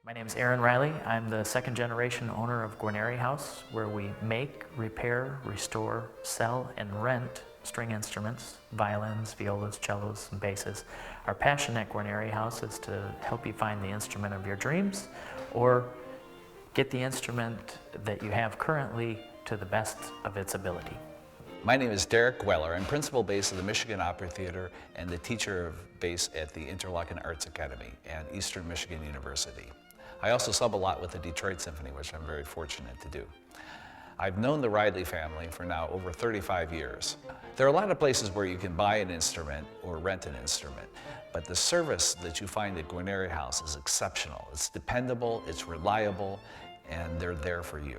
My name is Reiley. I'm the second generation owner of Guarneri House, where we make, repair, restore, sell, and rent string instruments, violins, violas, cellos, and basses. Our passion at Guarneri House is to help you find the instrument of your dreams or get the instrument that you have currently to the best of its ability. My name is Derek Weller. I'm principal bass of the Michigan Opera Theater and the teacher of bass at the Interlochen Arts Academy and Eastern Michigan University. I also sub a lot with the Detroit Symphony, which I'm very fortunate to do. I've known the Reiley family for now over 35 years. There are a lot of places where you can buy an instrument or rent an instrument, but the service that you find at Guarneri House is exceptional. It's dependable, it's reliable, and they're there for you.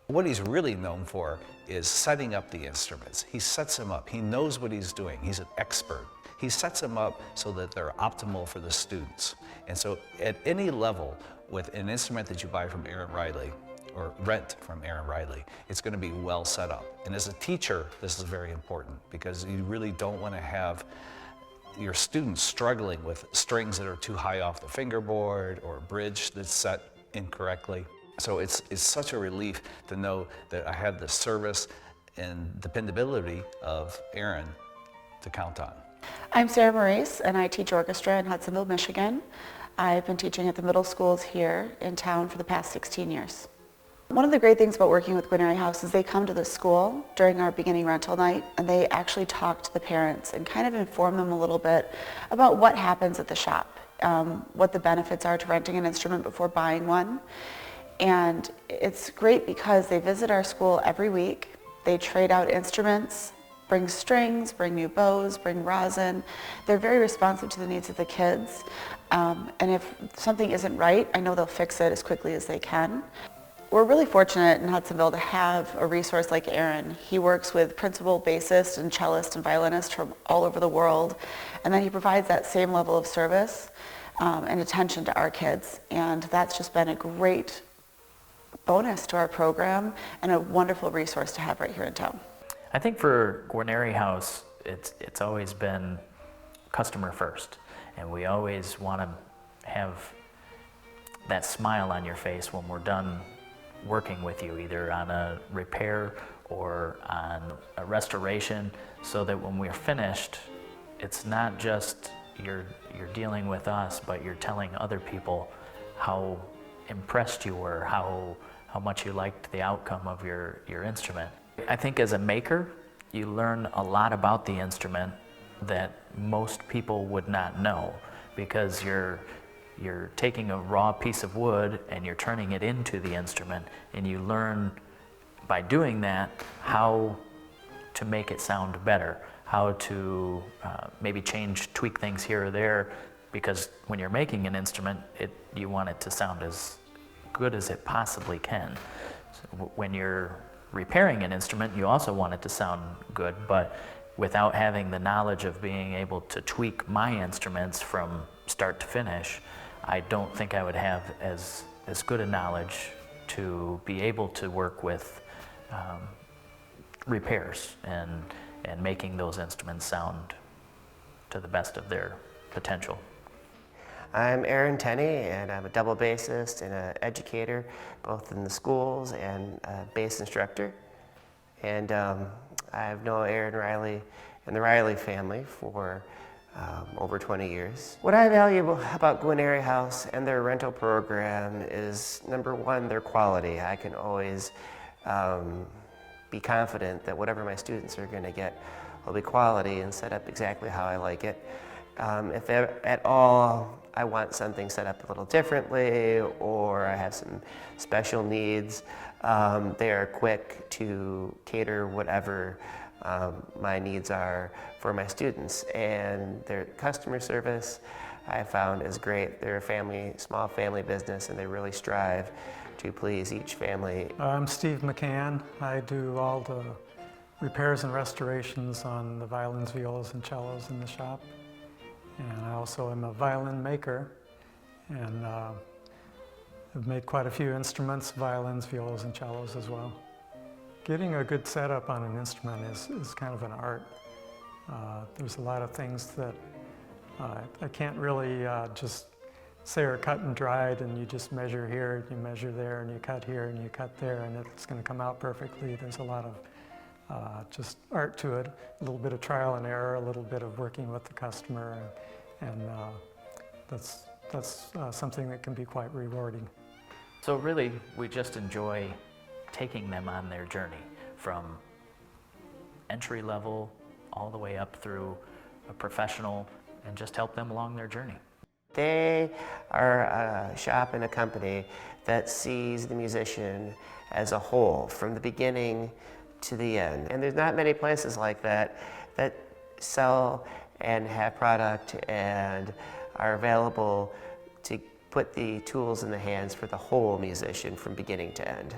What he's really known for is setting up the instruments. He sets them up. He knows what he's doing. He's an expert. He sets them up so that they're optimal for the students. And so at any level, with an instrument that you buy from Reiley, or rent from Reiley, it's going to be well set up. And as a teacher, this is very important because you really don't want to have your students struggling with strings that are too high off the fingerboard or a bridge that's set incorrectly. So it's such a relief to know that I have the service and dependability of Aaron to count on. I'm Maurice, and I teach orchestra in Hudsonville, Michigan. I've been teaching at the middle schools here in town for the past 16 years. One of the great things about working with Guarneri House is they come to the school during our beginning rental night and they actually talk to the parents and kind of inform them a little bit about what happens at the shop, what the benefits are to renting an instrument before buying one. And it's great because they visit our school every week. They trade out instruments, bring strings, bring new bows, bring rosin. They're very responsive to the needs of the kids. And if something isn't right, I know they'll fix it as quickly as they can. We're really fortunate in Hudsonville to have a resource like Aaron. He works with principal bassists and cellists and violinists from all over the world. And then he provides that same level of service and attention to our kids. And that's just been a great bonus to our program and a wonderful resource to have right here in town. I think for Guarneri House, it's always been customer first, and we always want to have that smile on your face when we're done working with you, either on a repair or on a restoration, so that when we're finished, it's not just you're dealing with us, but you're telling other people how impressed you were, how much you liked the outcome of your instrument. I think as a maker, you learn a lot about the instrument that most people would not know, because you're taking a raw piece of wood and you're turning it into the instrument, and you learn by doing that how to make it sound better, how to maybe tweak things here or there, because when you're making an instrument, you want it to sound as good as it possibly can. So when you're repairing an instrument, you also want it to sound good, but without having the knowledge of being able to tweak my instruments from start to finish, I don't think I would have as good a knowledge to be able to work with repairs and making those instruments sound to the best of their potential. I'm Tenney, and I'm a double bassist and an educator, both in the schools and a bass instructor. And I've known Reiley and the Reiley family for over 20 years. What I value about Guarneri House and their rental program is, number one, their quality. I can always be confident that whatever my students are going to get will be quality and set up exactly how I like it. If at all I want something set up a little differently, or I have some special needs, they are quick to cater whatever my needs are for my students. And their customer service I found is great. They're a small family business, and they really strive to please each family. I'm Steve McCann. I do all the repairs and restorations on the violins, violas, and cellos in the shop. And I also am a violin maker, and I've made quite a few instruments, violins, violas, and cellos as well. Getting a good setup on an instrument is kind of an art. There's a lot of things that I can't really just say are cut and dried, and you just measure here, you measure there, and you cut here, and you cut there, and it's going to come out perfectly. There's a lot of just art to it, a little bit of trial and error, a little bit of working with the customer, and that's something that can be quite rewarding. So really, we just enjoy taking them on their journey from entry level all the way up through a professional, and just help them along their journey. They are a shop and a company that sees the musician as a whole, from the beginning to the end. And there's not many places like that that sell and have product and are available to put the tools in the hands for the whole musician from beginning to end.